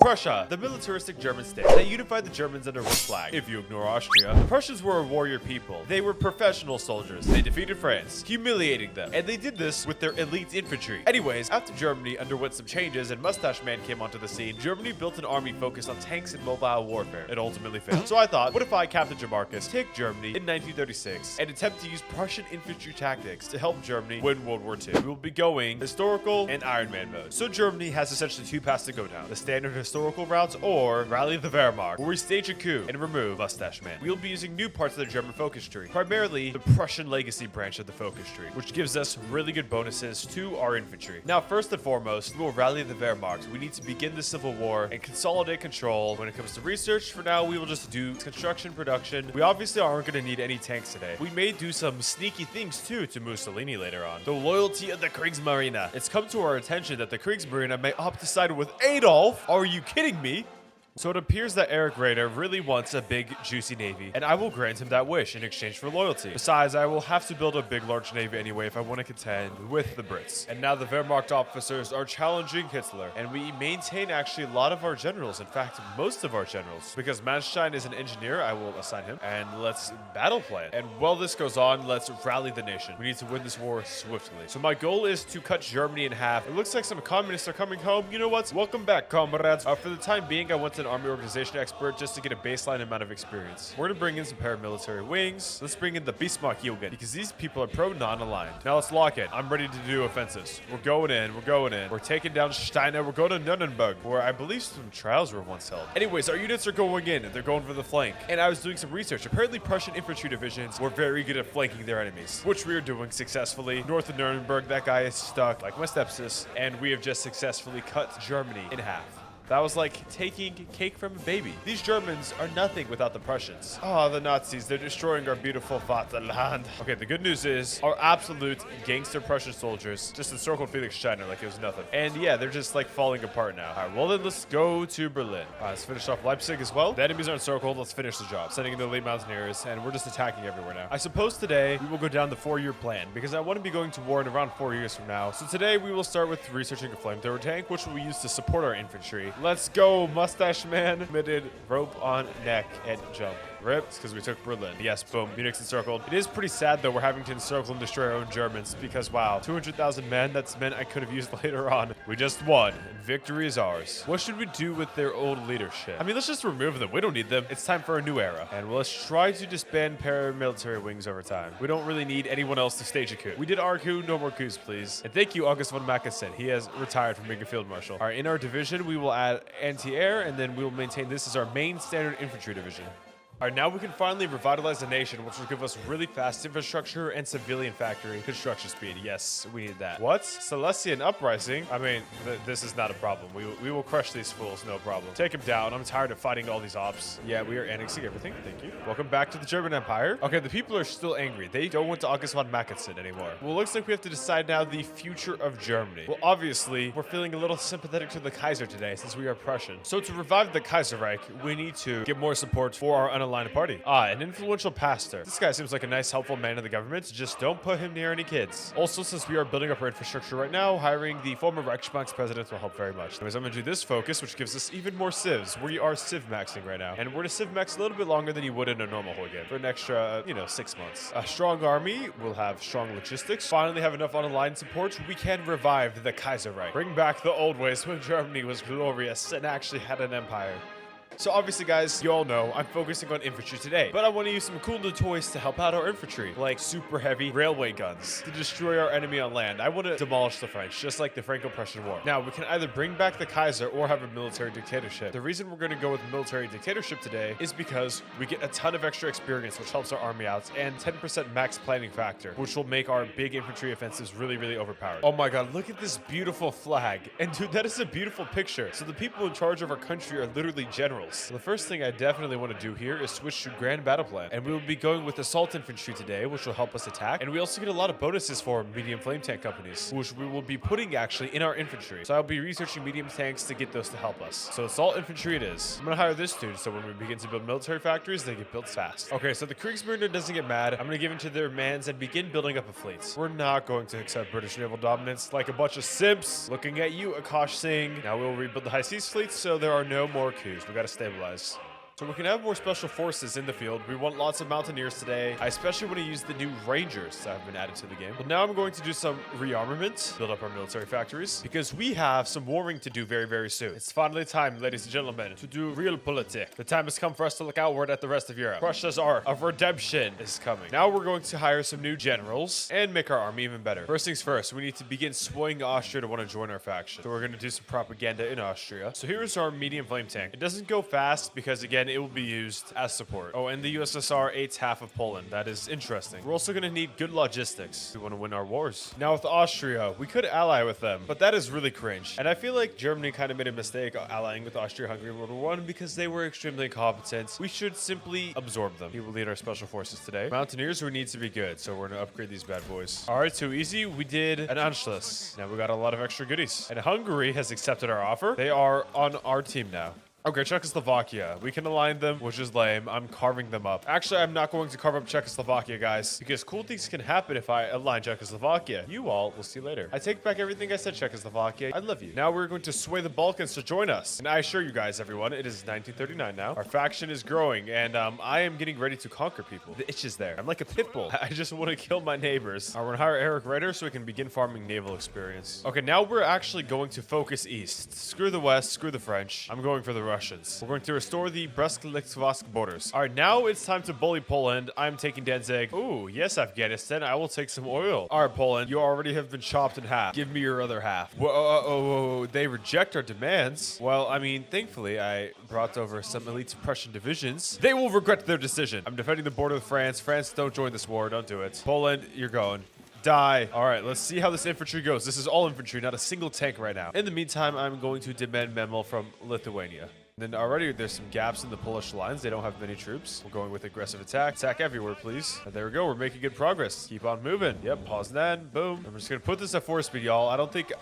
Prussia, the militaristic German state that unified the Germans under one flag. If you ignore Austria, the Prussians were a warrior people. They were professional soldiers. They defeated France, humiliating them, and they did this with their elite infantry. Anyways, after Germany underwent some changes and Mustache Man came onto the scene, Germany built an army focused on tanks and mobile warfare. It ultimately failed. So I thought, what if I, Captain Jamarcus, take Germany in 1936 and attempt to use Prussian infantry tactics to help Germany win World War II? We will be going historical and Iron Man mode. So Germany has essentially two paths to go down: the standard historical routes or rally the Wehrmacht, where we stage a coup and remove Mustache Man. We'll be using new parts of the German focus tree, primarily the Prussian legacy branch of the focus tree, which gives us really good bonuses to our infantry. Now, first and foremost, we will rally the Wehrmacht. We need to begin the civil war and consolidate control. When it comes to research, for now, we will just do construction production. We obviously aren't going to need any tanks today. We may do some sneaky things too to Mussolini later on. The loyalty of the Kriegsmarine. It's come to our attention that the Kriegsmarine may opt to side with Adolf. Are you kidding me? So it appears that Eric Rader really wants a big, juicy navy, and I will grant him that wish in exchange for loyalty. Besides, I will have to build a big, large navy anyway if I want to contend with the Brits. And now the Wehrmacht officers are challenging Hitler, and we maintain actually a lot of our generals. In fact, most of our generals. Because Manstein is an engineer, I will assign him, and let's battle plan. And while this goes on, let's rally the nation. We need to win this war swiftly. So my goal is to cut Germany in half. It looks like some communists are coming home. You know what? Welcome back, comrades. For the time being, I want an army organization expert just to get a baseline amount of experience. We're gonna bring in some paramilitary wings. Let's bring in the Bismarck Jugend because these people are pro non-aligned. Now let's lock in. I'm ready to do offensives. We're going in. We're going in. We're taking down Steiner. We're going to Nuremberg, where I believe some trials were once held. Anyways, our units are going in. They're going for the flank. And I was doing some research. Apparently, Prussian infantry divisions were very good at flanking their enemies, which we are doing successfully. North of Nuremberg, that guy is stuck like my stepsis, and we have just successfully cut Germany in half. That was like taking cake from a baby. These Germans are nothing without the Prussians. Oh, the Nazis, they're destroying our beautiful Vaterland. Okay, the good news is our absolute gangster Prussian soldiers just encircled Felix Steiner like it was nothing. And yeah, they're just like falling apart now. All right, well then let's go to Berlin. All right, let's finish off Leipzig as well. The enemies are encircled. Let's finish the job. Sending in the elite mountaineers, and we're just attacking everywhere now. I suppose today we will go down the 4-year plan because I want to be going to war in around 4 years from now. So today we will start with researching a flamethrower tank, which we'll use to support our infantry. Let's go, Mustache Man. Committed, rope on neck, and jump. Ripped, because we took Berlin. Yes, boom. Munich's encircled. It is pretty sad, though, we're having to encircle and destroy our own Germans because, wow, 200,000 men, that's men I could have used later on. We just won, and victory is ours. What should we do with their old leadership? I mean, let's just remove them. We don't need them. It's time for a new era. And let's try to disband paramilitary wings over time. We don't really need anyone else to stage a coup. We did our coup. No more coups, please. And thank you, August von Mackensen. He has retired from being a field marshal. All right, in our division, we will add anti-air, and then we will maintain this as our main standard infantry division. All right, now we can finally revitalize the nation, which will give us really fast infrastructure and civilian factory construction speed. Yes, we need that. What? Silesian uprising? I mean, this is not a problem. We will crush these fools, no problem. Take them down. I'm tired of fighting all these ops. Yeah, we are annexing everything. Thank you. Welcome back to the German Empire. Okay, the people are still angry. They don't want to August von Mackensen anymore. Well, looks like we have to decide now the future of Germany. Well, obviously, we're feeling a little sympathetic to the Kaiser today since we are Prussian. So to revive the Kaiserreich, we need to get more support for our unaligned party. An influential pastor. This guy seems like a nice, helpful man in the government. Just don't put him near any kids. Also, since we are building up our infrastructure right now, hiring the former Reichsbank's president will help very much. Anyways, I'm gonna do this focus, which gives us even more civs. We are civ maxing right now, and we're to civ max a little bit longer than you would in a normal Huygen for an extra, 6 months. A strong army will have strong logistics. Finally, have enough unaligned support. We can revive the Kaiserreich. Bring back the old ways when Germany was glorious and actually had an empire. So obviously, guys, you all know I'm focusing on infantry today, but I want to use some cool new toys to help out our infantry, like super heavy railway guns to destroy our enemy on land. I want to demolish the French, just like the Franco-Prussian War. Now, we can either bring back the Kaiser or have a military dictatorship. The reason we're going to go with military dictatorship today is because we get a ton of extra experience, which helps our army out, and 10% max planning factor, which will make our big infantry offensives really, really overpowered. Oh my god, look at this beautiful flag. And dude, that is a beautiful picture. So the people in charge of our country are literally generals. generals. The first thing I definitely want to do here is switch to Grand Battle Plan. And we will be going with Assault Infantry today, which will help us attack. And we also get a lot of bonuses for medium flame tank companies, which we will be putting actually in our infantry. So I'll be researching medium tanks to get those to help us. So Assault Infantry it is. I'm going to hire this dude, so when we begin to build military factories, they get built fast. Okay, so the Kriegsmarine doesn't get mad. I'm going to give in to their demands and begin building up a fleet. We're not going to accept British naval dominance like a bunch of simps. Looking at you, Akash Singh. Now we'll rebuild the high seas fleets, so there are no more coups. We got to stabilize. So we can have more special forces in the field. We want lots of mountaineers today. I especially want to use the new rangers that have been added to the game. But now I'm going to do some rearmament, build up our military factories, because we have some warring to do very, very soon. It's finally time, ladies and gentlemen, to do real politic. The time has come for us to look outward at the rest of Europe. Prussia's arc of redemption is coming. Now we're going to hire some new generals and make our army even better. First things first, we need to begin swaying Austria to want to join our faction. So we're going to do some propaganda in Austria. So here's our medium flame tank. It doesn't go fast because, again, it will be used as support. Oh, and the USSR ate half of Poland. That is interesting. We're also going to need good logistics. We want to win our wars. Now with Austria, we could ally with them, but that is really cringe. And I feel like Germany kind of made a mistake allying with Austria-Hungary in World War I because they were extremely incompetent. We should simply absorb them. He will lead our special forces today. Mountaineers, we need to be good, so we're going to upgrade these bad boys. All right, too easy. We did an Anschluss. Now we got a lot of extra goodies. And Hungary has accepted our offer. They are on our team now. Okay, Czechoslovakia. We can align them, which is lame. I'm carving them up. Actually, I'm not going to carve up Czechoslovakia, guys, because cool things can happen if I align Czechoslovakia. You all will see later. I take back everything I said, Czechoslovakia. I love you. Now we're going to sway the Balkans to join us. And I assure you guys, everyone, it is 1939 now. Our faction is growing, and I am getting ready to conquer people. The itch is there. I'm like a pit bull. I just want to kill my neighbors. We're going to hire Eric Reiter so we can begin farming naval experience. Okay, now we're actually going to focus east. Screw the West, screw the French. I'm going for the Russians. We're going to restore the Brest-Litovsk borders. All right, now it's time to bully Poland. I'm taking Danzig. Ooh, yes, Afghanistan. I will take some oil. All right, Poland, you already have been chopped in half. Give me your other half. Whoa, they reject our demands. Well, I mean, thankfully, I brought over some elite Prussian divisions. They will regret their decision. I'm defending the border with France. France, don't join this war. Don't do it. Poland, you're going. Die. All right, let's see how this infantry goes. This is all infantry, not a single tank right now. In the meantime, I'm going to demand memo from Lithuania. Then already there's some gaps in the Polish lines. They don't have many troops. We're going with aggressive attack. Attack everywhere, please. And there we go. We're making good progress. Keep on moving. Yep, pause then. Boom. I'm just going to put this at 4 speed, y'all. I don't think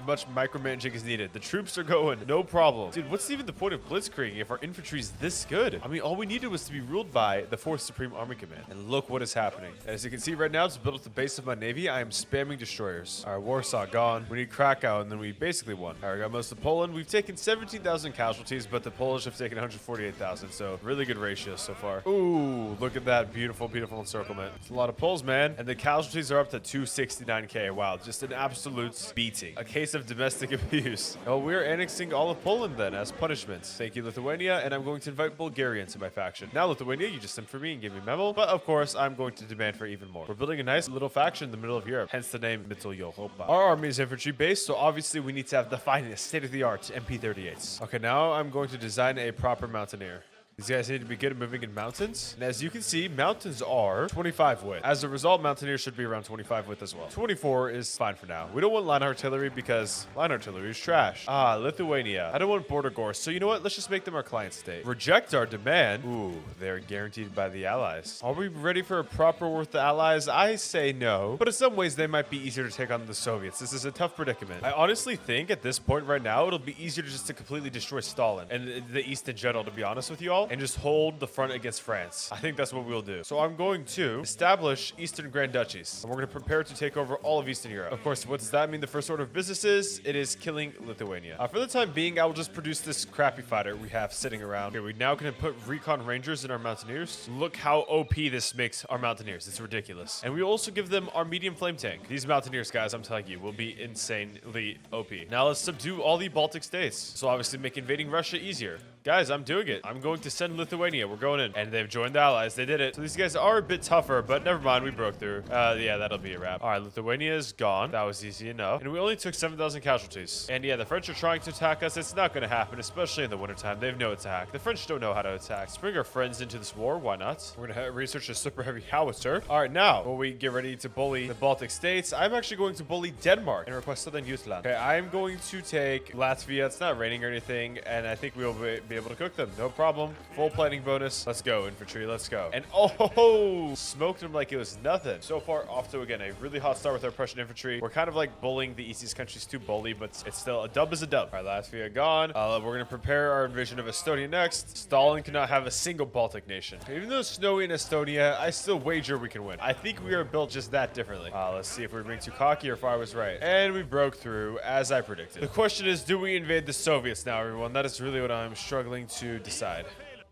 much micromanaging is needed. The troops are going. No problem. Dude, what's even the point of blitzkrieg if our infantry is this good? I mean, all we needed was to be ruled by the 4th Supreme Army Command. And look what is happening. As you can see right now, to build up the base of my navy, I am spamming destroyers. All right, Warsaw gone. We need Krakow, and then we basically won. All right, we got most of Poland. We've taken 17,000 casualties, but the Polish have taken 148,000, so really good ratio so far. Ooh, look at that beautiful, beautiful encirclement. It's a lot of Poles, man. And the casualties are up to 269k. Wow, just an absolute beating. A case of domestic abuse. Oh, we're annexing all of Poland then as punishment. Thank you, Lithuania, and I'm going to invite Bulgaria into my faction. Now, Lithuania, you just sent for me and give me memo, but of course, I'm going to demand for even more. We're building a nice little faction in the middle of Europe, hence the name Mittel Europa. Our army is infantry based, so obviously we need to have the finest state-of-the-art MP38s. Okay, now I'm going to design a proper mountaineer. These guys need to be good at moving in mountains. And as you can see, mountains are 25 width. As a result, mountaineers should be around 25 width as well. 24 is fine for now. We don't want line artillery because line artillery is trash. Ah, Lithuania. I don't want border gorse. So you know what? Let's just make them our client state. Reject our demand. Ooh, they're guaranteed by the allies. Are we ready for a proper war with the allies? I say no. But in some ways, they might be easier to take on the Soviets. This is a tough predicament. I honestly think at this point right now, it'll be easier just to completely destroy Stalin and the East in general, to be honest with you all. And just hold the front against France. I think that's what we'll do. So I'm going to establish Eastern Grand Duchies. And we're going to prepare to take over all of Eastern Europe. Of course, what does that mean? The first order of business is, it is killing Lithuania. For the time being, I will just produce this crappy fighter we have sitting around. Okay, we now can put recon rangers in our mountaineers. Look how OP this makes our mountaineers. It's ridiculous. And we also give them our medium flame tank. These mountaineers, guys, I'm telling you, will be insanely OP. Now let's subdue all the Baltic states. So obviously make invading Russia easier. Guys, I'm doing it. I'm going to send Lithuania. We're going in. And they've joined the allies. They did it. So these guys are a bit tougher, but never mind. We broke through. Yeah, that'll be a wrap. All right, Lithuania is gone. That was easy enough. And we only took 7,000 casualties. And yeah, the French are trying to attack us. It's not going to happen, especially in the wintertime. They have no attack. The French don't know how to attack. Let's bring our friends into this war. Why not? We're going to research a super heavy howitzer. All right, now, when we get ready to bully the Baltic states, I'm actually going to bully Denmark and request Southern Jutland. Okay, I'm going to take Latvia. It's not raining or anything, and I think we'll be able to cook them. No problem. Full planning bonus. Let's go, infantry. Let's go. And oh, smoked them like it was nothing. So far, off to, again, a really hot start with our Prussian infantry. We're kind of like bullying the easiest countries to bully, but it's still a dub is a dub. All right, Latvia gone. We're going to prepare our invasion of Estonia next. Stalin cannot have a single Baltic nation. Even though it's snowy in Estonia, I still wager we can win. I think we are built just that differently. Let's see if we're being too cocky or if I was right. And we broke through, as I predicted. The question is, do we invade the Soviets now, everyone? That is really what I'm struggling to decide.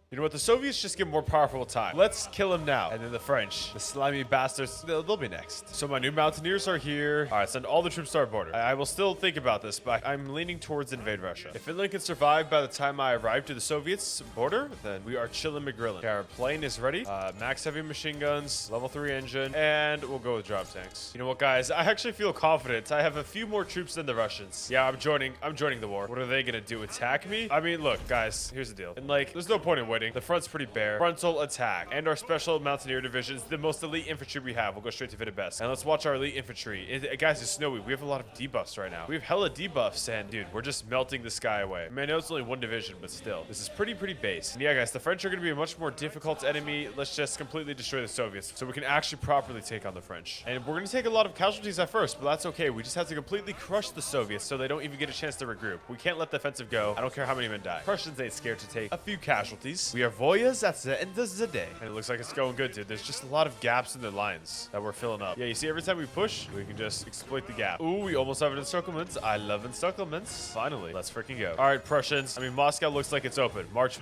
You know what? The Soviets just get more powerful with time. Let's kill them now. And then the French, the slimy bastards, they'll be next. So my new mountaineers are here. All right, send all the troops to our border. I will still think about this, but I'm leaning towards invade Russia. If Finland can survive by the time I arrive to the Soviets border, then we are chillin' McGrillin'. Okay, our plane is ready. Max heavy machine guns, level 3 engine, and we'll go with drop tanks. You know what, guys? I actually feel confident. I have a few more troops than the Russians. Yeah, I'm joining the war. What are they gonna do? Attack me? I mean, look, guys, here's the deal. And like, there's no point in waiting. The front's pretty bare. Frontal attack. And our special mountaineer divisions, the most elite infantry we have. We'll go straight to fit it best. And let's watch our elite infantry. Guys, it's snowy. We have a lot of debuffs right now. We have hella debuffs, and dude, we're just melting the sky away. I mean, I know it's only one division, but still. This is pretty base. And yeah, guys, the French are going to be a much more difficult enemy. Let's just completely destroy the Soviets so we can actually properly take on the French. And we're going to take a lot of casualties at first, but that's okay. We just have to completely crush the Soviets so they don't even get a chance to regroup. We can't let the offensive go. I don't care how many men die. Prussians ain't scared to take a few casualties. We are voyas at the end of the day. And it looks like it's going good, dude. There's just a lot of gaps in the lines that we're filling up. Yeah, you see, every time we push, we can just exploit the gap. Ooh, we almost have an encirclement. I love encirclements. Finally, let's freaking go. All right, Prussians. I mean, Moscow looks like it's open. March.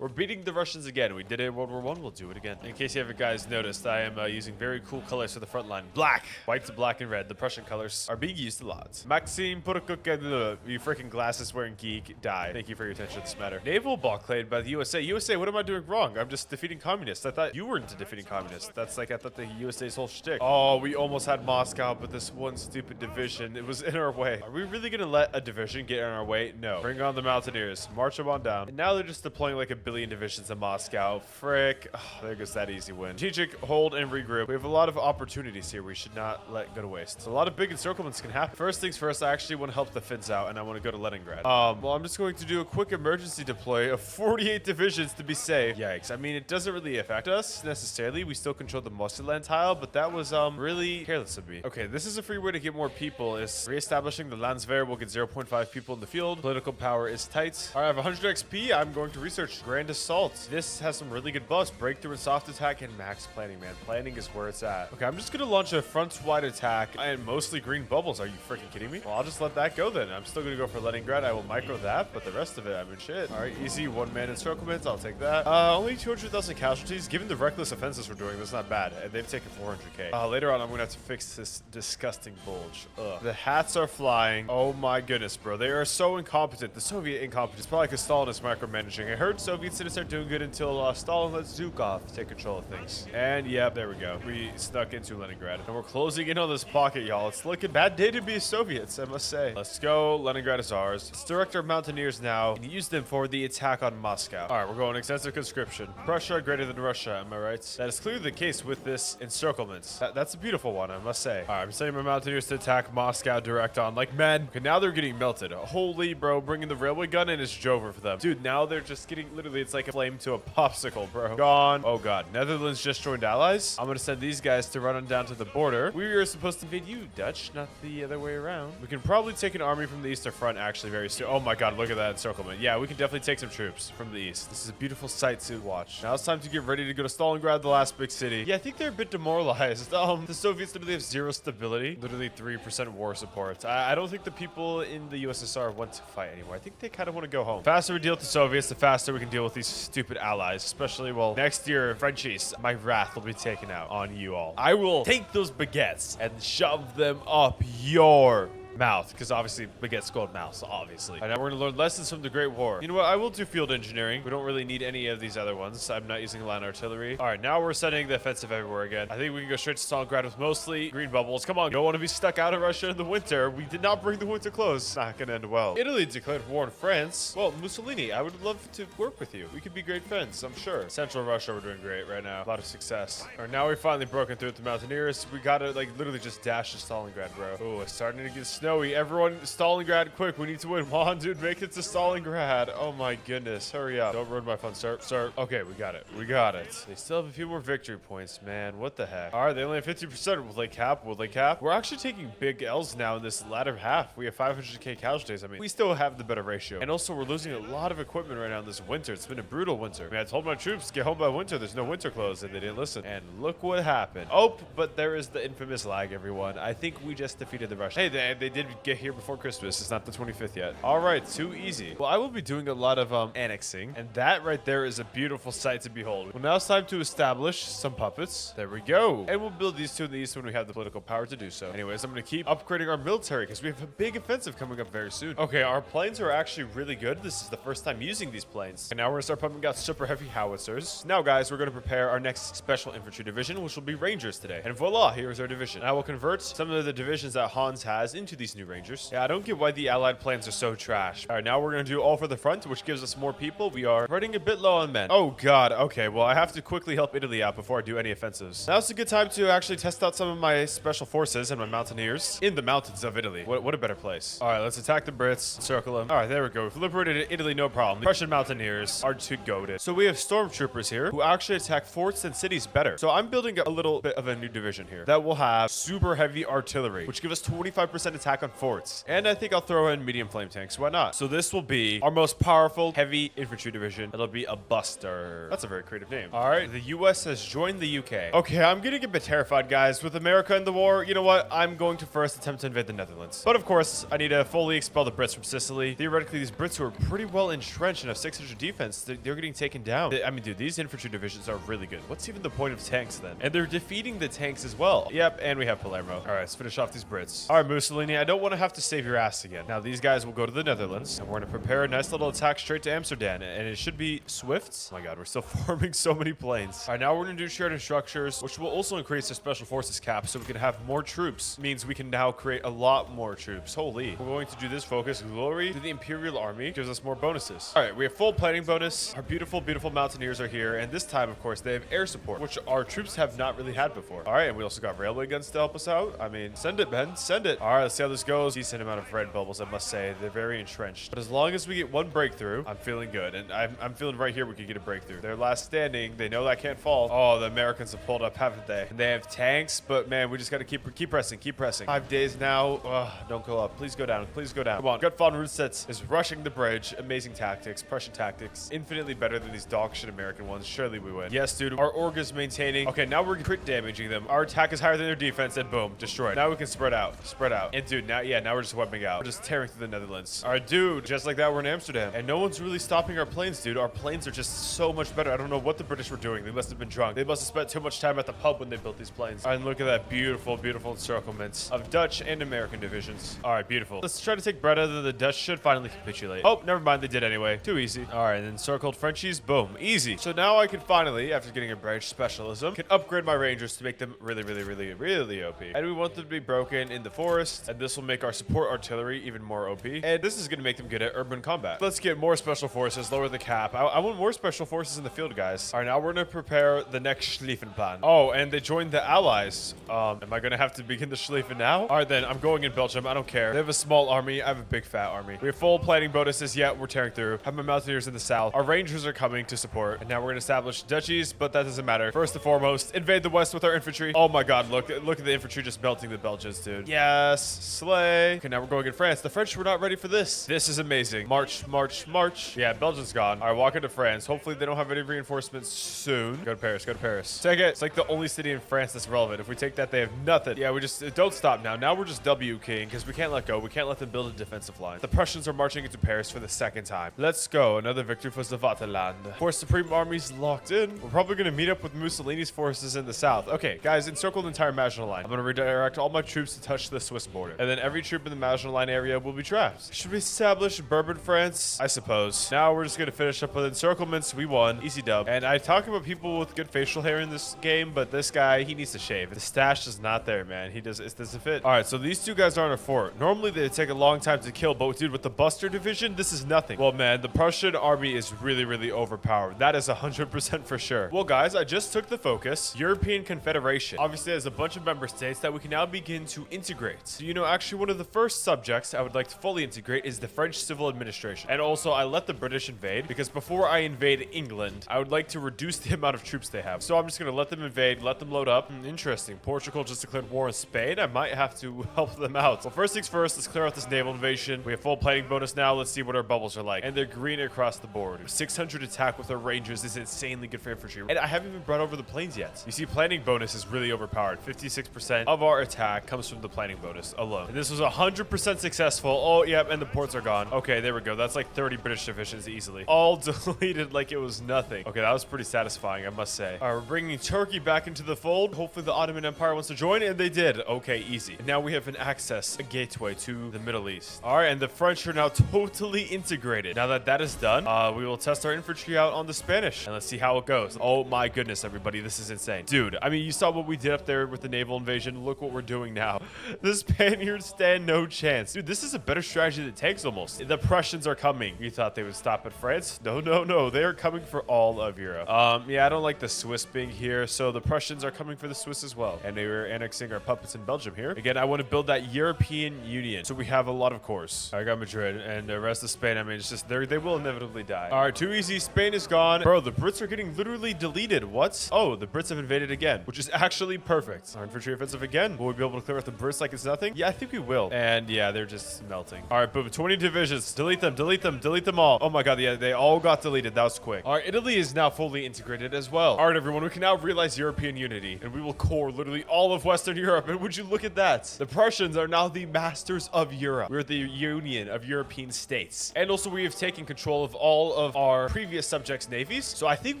We're beating the Russians again. We did it in World War I. We'll do it again. In case you haven't guys noticed, I am using very cool colors for the front line. Black, white, black, and red. The Prussian colors are being used a lot. Maxime Purkuk, you freaking glasses wearing geek, die. Thank you for your attention to this matter. Naval blockade by the USA. USA, what am I doing wrong? I'm just defeating communists. I thought you were into defeating communists. That's like, I thought the USA's whole shtick. Oh, we almost had Moscow, but this one stupid division, it was in our way. Are we really gonna let a division get in our way? No. Bring on the mountaineers. March them on down. And now they're just deploying like a billion divisions in Moscow. Frick. Oh, there goes that easy win. Strategic, hold, and regroup. We have a lot of opportunities here we should not let go to waste. So a lot of big encirclements can happen. First things first, I actually want to help the Finns out, and I want to go to Leningrad. Well, I'm just going to do a quick emergency deploy of 48 divisions to be safe. Yikes. I mean, it doesn't really affect us necessarily. We still control the Moselland tile, but that was really careless of me. Okay, this is a free way to get more people. Is reestablishing the Landswehr. We'll get 0.5 people in the field. Political power is tight. All right, I have 100 XP. I'm going to research Grand Assault. This has some really good buffs. Breakthrough and soft attack and max planning, man. Planning is where it's at. Okay, I'm just gonna launch a front-wide attack and mostly green bubbles. Are you freaking kidding me? Well, I'll just let that go then. I'm still gonna go for Leningrad. I will micro that, but the rest of it, I mean, shit. All right, easy one-man encirclement. I'll take that. Only 200,000 casualties. Given the reckless offenses we're doing, that's not bad. And they've taken 400k. Later on, I'm gonna have to fix this disgusting bulge. Ugh. The hats are flying. Oh my goodness, bro. They are so incompetent. The Soviet incompetence. Probably because Stalin is micromanaging. I heard Soviets didn't start doing good until Stalin let Zhukov take control of things. And yep, there we go. We snuck into Leningrad. And we're closing in on this pocket, y'all. It's looking bad day to be Soviets, I must say. Let's go. Leningrad is ours. Let's direct our mountaineers now and use them for the attack on Moscow. All right, we're going extensive conscription. Prussia greater than Russia, am I right? That is clearly the case with this encirclement. That's a beautiful one, I must say. All right, I'm sending my mountaineers to attack Moscow direct on. Like, men. Okay, now they're getting melted. Holy, bro. Bringing the railway gun and it's over for them. Dude, now they're just getting, literally, it's like a flame to a popsicle, bro. Gone. Oh, God. Netherlands just joined allies. I'm going to send these guys to run on down to the border. We were supposed to invade you, Dutch, not the other way around. We can probably take an army from the Eastern Front, actually, very soon. Oh, my God. Look at that encirclement. Yeah, we can definitely take some troops from the East. This is a beautiful sight to watch. Now it's time to get ready to go to Stalingrad, the last big city. Yeah, I think they're a bit demoralized. The Soviets literally have zero stability. Literally 3% war support. I don't think the people in the USSR want to fight anymore. I think they kind of want to go home. The faster we deal with the Soviets, the faster we can deal with these stupid allies. Especially, well, next year, Frenchies, my wrath will be taken out on you all. I will take those baguettes and shove them up your Mouth, because obviously we get scold mouths, obviously. All right, now we're gonna learn lessons from the Great War. You know what? I will do field engineering. We don't really need any of these other ones. I'm not using line artillery. All right, now we're setting the offensive everywhere again. I think we can go straight to Stalingrad with mostly green bubbles. Come on, you don't want to be stuck out of Russia in the winter. We did not bring the winter clothes. It's not gonna end well. Italy declared war on France. Well, Mussolini, I would love to work with you. We could be great friends, I'm sure. Central Russia, we're doing great right now. A lot of success. All right, now we're finally broken through with the Mountaineers. We gotta like literally just dash to Stalingrad, bro. Oh, it's starting to get snowy. Everyone, Stalingrad, quick. We need to win. Come on, dude, make it to Stalingrad. Oh my goodness, hurry up. Don't ruin my fun, sir. Okay, we got it. We got it. They still have a few more victory points, man. What the heck? All right, they only have 50%. Will they cap? Will they cap? We're actually taking big L's now in this latter half. We have 500k casualties. I mean, we still have the better ratio. And also, we're losing a lot of equipment right now in this winter. It's been a brutal winter. I mean, I told my troops, get home by winter. There's no winter clothes, and they didn't listen. And look what happened. Oh, but there is the infamous lag, everyone. I think we just defeated the Russians. Hey, they did get here before Christmas. It's not the 25th yet. All right, too easy. Well, I will be doing a lot of annexing, and that right there is a beautiful sight to behold. Well, now it's time to establish some puppets. There we go. And we'll build these two in the east when we have the political power to do so. Anyways, I'm going to keep upgrading our military because we have a big offensive coming up very soon. Okay, our planes are actually really good. This is the first time using these planes. And now we're going to start pumping out super heavy howitzers. Now, guys, we're going to prepare our next special infantry division, which will be Rangers today. And voila, here's our division. And I will convert some of the divisions that Hans has into these new Rangers. Yeah, I don't get why the Allied plans are so trash. All right, now we're going to do all for the front, which gives us more people. We are running a bit low on men. Oh, God. Okay, well, I have to quickly help Italy out before I do any offensives. Now's a good time to actually test out some of my special forces and my mountaineers in the mountains of Italy. What a better place. All right, let's attack the Brits. Circle them. All right, there we go. We've liberated Italy, no problem. The Prussian mountaineers are too goated. So we have stormtroopers here who actually attack forts and cities better. So I'm building a little bit of a new division here that will have super heavy artillery, which give us 25% attack on forts. And I think I'll throw in medium flame tanks. Why not? So this will be our most powerful heavy infantry division. It'll be a Buster. That's a very creative name. All right, the U.S. has joined the U.K. Okay, I'm getting a bit terrified, guys. With America in the war, you know what? I'm going to first attempt to invade the Netherlands. But of course, I need to fully expel the Brits from Sicily. Theoretically, these Brits who are pretty well entrenched and have 600 defense, they're getting taken down. I mean, dude, these infantry divisions are really good. What's even the point of tanks then? And they're defeating the tanks as well. Yep, and we have Palermo. All right, let's finish off these Brits. All right, Mussolini, I don't want to have to save your ass again. Now, these guys will go to the Netherlands, and we're going to prepare a nice little attack straight to Amsterdam, and it should be swift. Oh my God, we're still forming so many planes. All right, now we're going to do shared structures, which will also increase the special forces cap so we can have more troops. Means we can now create a lot more troops. Holy. We're going to do this focus glory to the Imperial Army. Gives us more bonuses. All right, we have full planning bonus. Our beautiful, beautiful mountaineers are here, and this time, of course, they have air support, which our troops have not really had before. All right, and we also got railway guns to help us out. I mean, send it, Ben. Send it. All right, let's see how this goes. Decent amount of red bubbles, I must say. They're very entrenched. But as long as we get one breakthrough, I'm feeling good. And I'm feeling right here we could get a breakthrough. They're last standing. They know that can't fall. Oh, the Americans have pulled up, haven't they? And they have tanks, but man, we just got to keep pressing, keep pressing. 5 days now. Ugh, don't go up. Please go down. Please go down. Come on. Gut von Rundstedt is rushing the bridge. Amazing tactics. Prussian tactics. Infinitely better than these dog shit American ones. Surely we win. Yes, dude. Our org is maintaining. Okay, now we're crit damaging them. Our attack is higher than their defense, and boom, destroyed. Now we can spread out. Spread out. And dude, now we're just webbing out. We're just tearing through the Netherlands. All right, dude. Just like that, we're in Amsterdam. And no one's really stopping our planes, dude. Our planes are just so much better. I don't know what the British were doing. They must have been drunk. They must have spent too much time at the pub when they built these planes. All right, and look at that beautiful, beautiful encirclement of Dutch and American divisions. All right, beautiful. Let's try to take Breda, then the Dutch should finally capitulate. Oh, never mind. They did anyway. Too easy. All right, and then encircled Frenchies. Boom. Easy. So now I can finally, after getting a branch specialism, can upgrade my Rangers to make them really, really, really, really OP. And we want them to be broken in the forest, and this will make our support artillery even more OP. And this is going to make them good at urban combat. Let's get more special forces, lower the cap. I want more special forces in the field, guys. All right, now we're going to prepare the next Schlieffen plan. Oh, and they joined the Allies. Am I going to have to begin the Schlieffen now? All right, then. I'm going in Belgium. I don't care. They have a small army. I have a big fat army. We have full planning bonuses. Yeah, we're tearing through. I have my mountaineers in the south. Our Rangers are coming to support. And now we're going to establish duchies, but that doesn't matter. First and foremost, invade the west with our infantry. Oh my God, look at the infantry just melting the Belgians, dude. Yes, slay. Okay, now we're going in France. The French were not ready for this. This is amazing. March, march, march. Yeah, Belgium's gone. All right, walk into France. Hopefully they don't have any reinforcements soon. Go to Paris, go to Paris. Take it. It's like the only city in France that's relevant. If we take that, they have nothing. Yeah, we just, don't stop now. Now we're just W king because we can't let go. We can't let them build a defensive line. The Prussians are marching into Paris for the second time. Let's go. Another victory for the Vaterland. Of course, Supreme Army's locked in. We're probably going to meet up with Mussolini's forces in the south. Okay, guys, encircle the entire Maginot Line. I'm going to redirect all my troops to touch the Swiss border. and then every troop in the Maginot Line area will be trapped. Should we establish Bourbon France? I suppose. Now we're just gonna finish up with encirclements. We won. Easy dub. And I talk about people with good facial hair in this game, but this guy, he needs to shave. The stash is not there, man. It doesn't fit. All right, so these two guys are on a fort. Normally, they take a long time to kill, but dude, with the Buster division, this is nothing. Well, man, the Prussian army is really, really overpowered. That is 100% for sure. Well, guys, I just took the focus. European Confederation. Obviously, there's a bunch of member states that we can now begin to integrate. So, you know, actually, one of the first subjects I would like to fully integrate is the French civil administration. And also, I let the British invade because before I invade England, I would like to reduce the amount of troops they have. So I'm just going to let them invade, let them load up. Interesting. Portugal just declared war on Spain. I might have to help them out. So first things first, let's clear out this naval invasion. We have full planning bonus now. Let's see what our bubbles are like. And they're green across the board. 600 attack with our rangers is insanely good for infantry. And I haven't even brought over the planes yet. You see, planning bonus is really overpowered. 56% of our attack comes from the planning bonus alone. And this was 100% successful. Oh, yep, and the ports are gone. Okay, there we go. That's like 30 British divisions easily. All deleted like it was nothing. Okay, that was pretty satisfying, I must say. All right, we're bringing Turkey back into the fold. Hopefully the Ottoman Empire wants to join, and they did. Okay, easy. And now we have an access, a gateway to the Middle East. All right, and the French are now totally integrated. Now that that is done, we will test our infantry out on the Spanish, and let's see how it goes. Oh my goodness, everybody, this is insane. Dude, I mean, you saw what we did up there with the naval invasion. Look what we're doing now. The Spaniards stand no chance. Dude, this is a better strategy than tanks almost. The Prussians are coming. You thought they would stop at France? No, no, no. They are coming for all of Europe. Yeah, I don't like the Swiss being here, so the Prussians are coming for the Swiss as well. And they were annexing our puppets in Belgium here. Again, I want to build that European Union, so we have a lot of cores. I got Madrid, and the rest of Spain, I mean, it's just, they will inevitably die. All right, too easy. Spain is gone. Bro, the Brits are getting literally deleted. What? Oh, the Brits have invaded again, which is actually perfect. Our infantry offensive again. Will we be able to clear out the Brits like it's nothing? Yeah, I think we will. And yeah, they're just melting. All right, boom, 20 divisions. Delete them, delete them, delete them all. Oh my God, yeah, they all got deleted. That was quick. All right, Italy is now fully integrated as well. All right, everyone, we can now realize European unity, and we will core literally all of Western Europe. And would you look at that? The Prussians are now the masters of Europe. We're the Union of European states. And also, we have taken control of all of our previous subjects' navies. So I think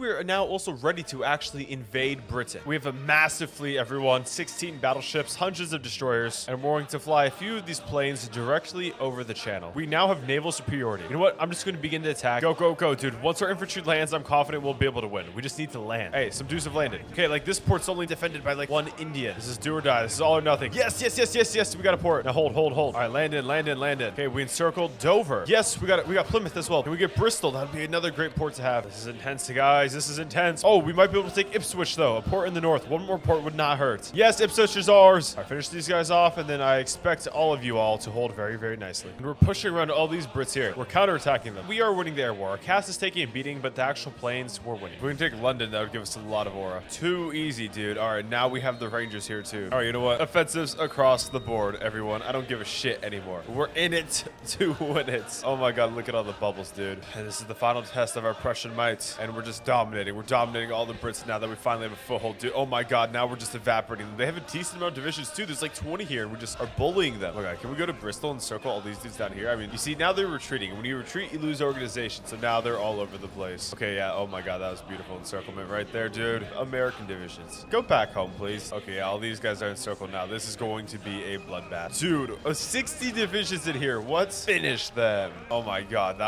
we're now also ready to actually invade Britain. We have a massive fleet, everyone. 16 battleships, hundreds of destroyers, and we're going to fly a few of these planes directly over the channel. We now have naval superiority. You know what? I'm just going to begin to attack. Go, go, go, dude. Once our infantry lands, I'm confident we'll be able to win. We just need to land. Hey, some dudes have landed. Okay, like this port's only defended by like one Indian. This is do or die. This is all or nothing. Yes, yes, yes, yes, yes. We got a port. Now hold, hold, hold. All right, land in, land in, land in. Okay, we encircled Dover. Yes, we got Plymouth as well. Can we get Bristol? That'd be another great port to have. This is intense, guys. This is intense. Oh, we might be able to take Ipswich though. A port in the north. One more port would not hurt. Yes, Ipswich is ours. All right, finish these guys off, and then I expect all of you all to hold very, very nicely. And we're pushing around all these Brits here. We're counterattacking them. We are winning the air war. Our cast is taking a beating, but the actual planes, we're winning. If we can take London, that would give us a lot of aura. Too easy, dude. All right, now we have the Rangers here too. All right, you know what? Offensives across the board, everyone. I don't give a shit anymore. We're in it to win it. Oh my God, look at all the bubbles, dude. And this is the final test of our Prussian might, and we're just dominating. We're dominating all the Brits now that we finally have a foothold, dude. Oh my God, now we're just evaporating them. They have a decent amount of divisions too. There's like 20 here, and we just are bullying them. Okay, can we go to Bristol and circle all these dudes down here? I mean, you see, now they're retreating. When you retreat, you lose organization, so now they're all over the place. Okay, yeah, oh my God, that was beautiful encirclement right there, dude. American divisions. Go back home, please. Okay, yeah, all these guys are encircled now. This is going to be a bloodbath. Dude, 60 divisions in here. What? Finish them. Oh my God,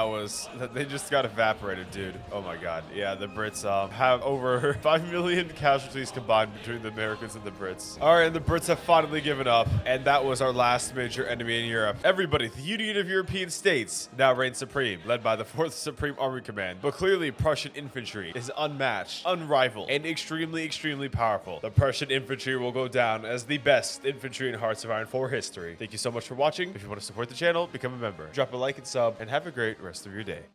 they just got evaporated, dude. Oh my God. Yeah, the Brits have over 5 million casualties combined between the Americans and the Brits. All right, and the Brits have finally given up, and that was our last major enemy in Europe. Everybody, the Union of European States now reigns supreme, led by the 4th Supreme Army Command. But clearly, Prussian infantry is unmatched, unrivaled, and extremely, extremely powerful. The Prussian infantry will go down as the best infantry in Hearts of Iron 4 history. Thank you so much for watching. If you want to support the channel, become a member. Drop a like and sub, and have a great rest of your day.